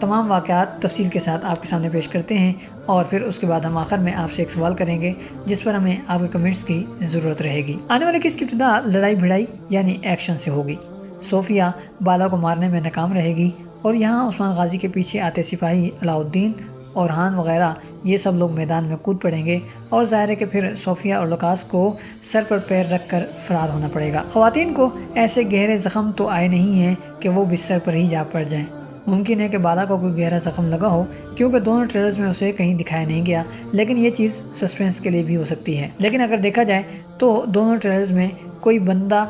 تمام واقعات تفصیل کے ساتھ آپ کے سامنے پیش کرتے ہیں، اور پھر اس کے بعد ہم آخر میں آپ سے ایک سوال کریں گے جس پر ہمیں آپ کے کمنٹس کی ضرورت رہے گی۔ آنے والے کس کی ابتدا لڑائی بھڑائی یعنی ایکشن سے ہوگی۔ صوفیہ بالا کو مارنے میں ناکام رہے گی، اور یہاں عثمان غازی کے پیچھے آتے سپاہی علاؤالدین، اورحان وغیرہ یہ سب لوگ میدان میں کود پڑیں گے، اور ظاہر ہے کہ پھر صوفیہ اور لوکاس کو سر پر پیر رکھ کر فرار ہونا پڑے گا۔ خواتین کو ایسے گہرے زخم تو آئے نہیں ہیں کہ وہ بستر پر ہی جا پڑ جائیں۔ ممکن ہے کہ بالا کو کوئی گہرا زخم لگا ہو، کیونکہ دونوں ٹریلرز میں اسے کہیں دکھایا نہیں گیا، لیکن یہ چیز سسپینس کے لیے بھی ہو سکتی ہے۔ لیکن اگر دیکھا جائے تو دونوں ٹریلرز میں کوئی بندہ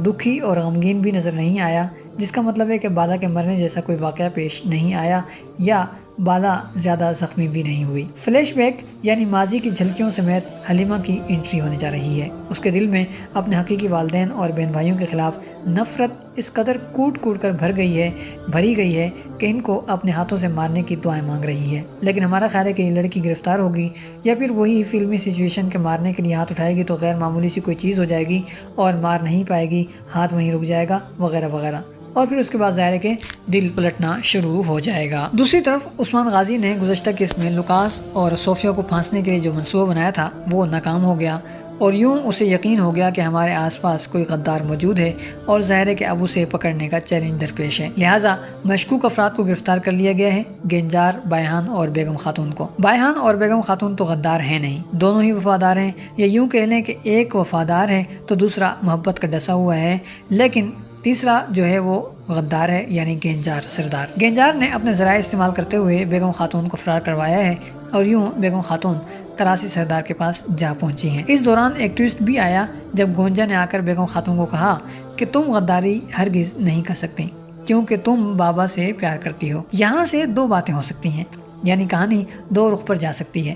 دکھی اور غمگین بھی نظر نہیں آیا، جس کا مطلب ہے کہ بالا کے مرنے جیسا کوئی واقعہ پیش نہیں آیا، یا بالا زیادہ زخمی بھی نہیں ہوئی۔ فلیش بیک یعنی ماضی کی جھلکیوں سمیت حلیمہ کی انٹری ہونے جا رہی ہے۔ اس کے دل میں اپنے حقیقی والدین اور بہن بھائیوں کے خلاف نفرت اس قدر کوٹ کر بھری گئی ہے کہ ان کو اپنے ہاتھوں سے مارنے کی دعائیں مانگ رہی ہے۔ لیکن ہمارا خیال ہے کہ یہ لڑکی گرفتار ہوگی، یا پھر وہی فلمی سچویشن کے مارنے کے لیے ہاتھ اٹھائے گی تو غیر معمولی سی کوئی چیز ہو جائے گی اور مار نہیں پائے گی، ہاتھ وہیں رک جائے گا وغیرہ وغیرہ، اور پھر اس کے بعد ظاہر ہے کہ دل پلٹنا شروع ہو جائے گا۔ دوسری طرف عثمان غازی نے گزشتہ کیس میں لوکاس اور صوفیہ کو پھانسنے کے لیے جو منصوبہ بنایا تھا وہ ناکام ہو گیا، اور یوں اسے یقین ہو گیا کہ ہمارے آس پاس کوئی غدار موجود ہے، اور ظاہر ہے کہ اب اسے پکڑنے کا چیلنج درپیش ہے۔ لہٰذا مشکوک افراد کو گرفتار کر لیا گیا ہے، گنجار، بائیحان اور بیگم خاتون کو۔ بائیحان اور بیگم خاتون تو غدار ہیں نہیں، دونوں ہی وفادار ہیں، یا یوں کہہ لیں کہ ایک وفادار ہے تو دوسرا محبت کا ڈسا ہوا ہے، لیکن تیسرا جو ہے وہ غدار ہے، یعنی گنجار سردار۔ گنجار نے اپنے ذرائع استعمال کرتے ہوئے بیگم خاتون کو فرار کروایا ہے، اور یوں بیگم خاتون کراسی سردار کے پاس جا پہنچی ہیں۔ اس دوران ایک ٹویسٹ بھی آیا جب گونجا نے آ کر بیگم خاتون کو کہا کہ تم غداری ہرگز نہیں کر سکتی کیونکہ تم بابا سے پیار کرتی ہو۔ یہاں سے دو باتیں ہو سکتی ہیں، یعنی کہانی دو رخ پر جا سکتی ہے۔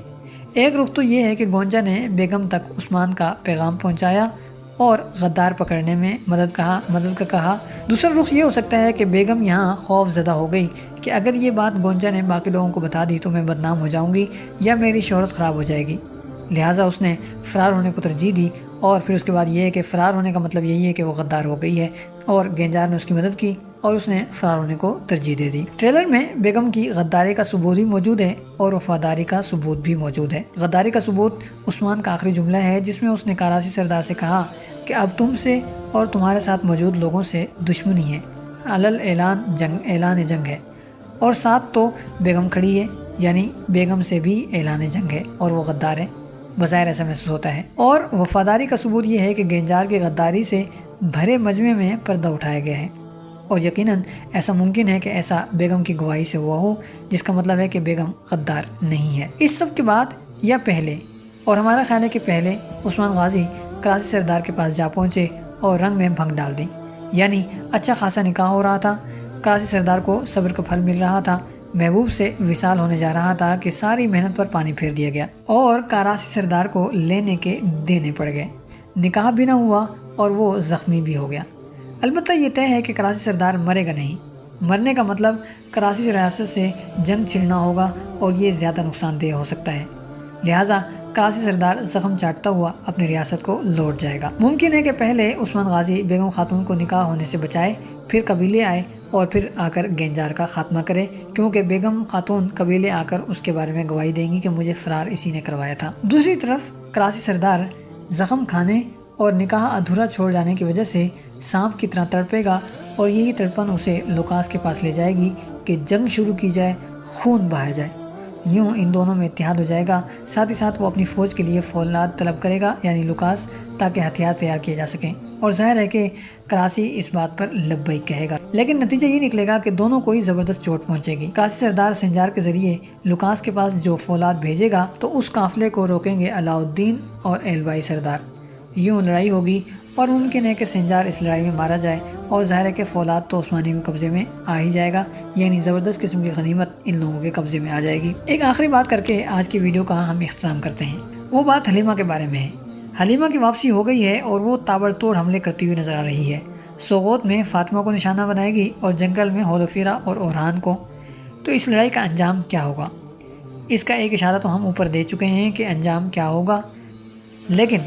ایک رخ تو یہ ہے کہ گونجا نے بیگم تک عثمان کا پیغام پہنچایا اور غدار پکڑنے میں مدد کا کہا۔ دوسرا رخ یہ ہو سکتا ہے کہ بیگم یہاں خوف زدہ ہو گئی کہ اگر یہ بات گونجا نے باقی لوگوں کو بتا دی تو میں بدنام ہو جاؤں گی یا میری شہرت خراب ہو جائے گی، لہٰذا اس نے فرار ہونے کو ترجیح دی، اور پھر اس کے بعد یہ ہے کہ فرار ہونے کا مطلب یہی ہے کہ وہ غدار ہو گئی ہے، اور گنجار نے اس کی مدد کی اور اس نے فرار ہونے کو ترجیح دے دی۔ ٹریلر میں بیگم کی غداری کا ثبوت بھی موجود ہے اور وفاداری کا ثبوت بھی موجود ہے۔ غداری کا ثبوت عثمان کا آخری جملہ ہے جس میں اس نے کراسی سردار سے کہا کہ اب تم سے اور تمہارے ساتھ موجود لوگوں سے دشمنی ہے، اعلان جنگ ہے، اور ساتھ تو بیگم کھڑی ہے، یعنی بیگم سے بھی اعلان جنگ ہے اور وہ غدار ہے، بظاہر ایسا محسوس ہوتا ہے۔ اور وفاداری کا ثبوت یہ ہے کہ گنجار کی غداری سے بھرے مجمع میں پردہ اٹھایا گیا ہے، اور یقیناً ایسا ممکن ہے کہ ایسا بیگم کی گواہی سے ہوا ہو، جس کا مطلب ہے کہ بیگم غدار نہیں ہے۔ اس سب کے بعد یا پہلے، اور ہمارا خیال ہے کہ پہلے، عثمان غازی کراسی سردار کے پاس جا پہنچے اور رنگ میں بھنگ ڈال دی، یعنی اچھا خاصا نکاح ہو رہا تھا، کراسی سردار کو صبر کا پھل مل رہا تھا، محبوب سے وصال ہونے جا رہا تھا کہ ساری محنت پر پانی پھیر دیا گیا اور کراسی سردار کو لینے کے دینے پڑ گئے، نکاح بھی نہ ہوا اور وہ زخمی بھی ہو گیا۔ البتہ یہ طے ہے کہ کراسی سردار مرے گا نہیں، مرنے کا مطلب کراسی ریاست سے جنگ چھڑنا ہوگا اور یہ زیادہ نقصان دہ ہو سکتا ہے، لہٰذا کراسی سردار زخم چاٹتا ہوا اپنی ریاست کو لوٹ جائے گا۔ ممکن ہے کہ پہلے عثمان غازی بیگم خاتون کو نکاح ہونے سے بچائے، پھر قبیلے آئے اور پھر آ کر گنجار کا خاتمہ کرے، کیونکہ بیگم خاتون قبیلے آ کر اس کے بارے میں گواہی دیں گی کہ مجھے فرار اسی نے کروایا تھا۔ دوسری طرف کراسی سردار زخم کھانے اور نکاح ادھورا چھوڑ جانے کی وجہ سے سانپ کی طرح تڑپے گا، اور یہی تڑپن اسے لوکاس کے پاس لے جائے گی کہ جنگ شروع کی جائے، خون بہایا جائے۔ یوں ان دونوں میں اتحاد ہو جائے گا، ساتھ ہی ساتھ وہ اپنی فوج کے لیے فولاد طلب کرے گا، یعنی لوکاس، تاکہ ہتھیار تیار کیے جا سکیں، اور ظاہر ہے کہ کراسی اس بات پر لبیک کہے گا، لیکن نتیجہ یہ نکلے گا کہ دونوں کو ہی زبردست چوٹ پہنچے گی۔ کراسی سردار سنجار کے ذریعے لوکاس کے پاس جو فولاد بھیجے گا تو اس قافلے کو روکیں گے علاؤالدین اور ایلبائی سردار، یوں لڑائی ہوگی، اور ممکن ہے کہ سنجار اس لڑائی میں مارا جائے، اور ظاہر ہے کہ فولاد تو عثمانی کے قبضے میں آ ہی جائے گا، یعنی زبردست قسم کی غنیمت ان لوگوں کے قبضے میں آ جائے گی۔ ایک آخری بات کر کے آج کی ویڈیو کا ہم اختتام کرتے ہیں، وہ بات حلیمہ کے بارے میں ہے۔ حلیمہ کی واپسی ہو گئی ہے اور وہ تابڑ توڑ حملے کرتی ہوئی نظر آ رہی ہے۔ سوغوت میں فاطمہ کو نشانہ بنائے گی اور جنگل میں ہولوفیرا اور اورحان کو۔ تو اس لڑائی کا انجام کیا ہوگا؟ اس کا ایک اشارہ تو ہم اوپر دے چکے ہیں کہ انجام کیا ہوگا، لیکن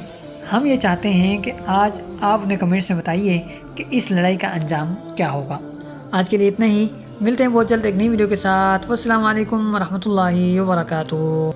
ہم یہ چاہتے ہیں کہ آج آپ اپنے کمنٹس میں بتائیے کہ اس لڑائی کا انجام کیا ہوگا۔ آج کے لیے اتنا ہی، ملتے ہیں بہت جلد ایک نئی ویڈیو کے ساتھ۔ والسلام علیکم ورحمۃ اللہ وبرکاتہ۔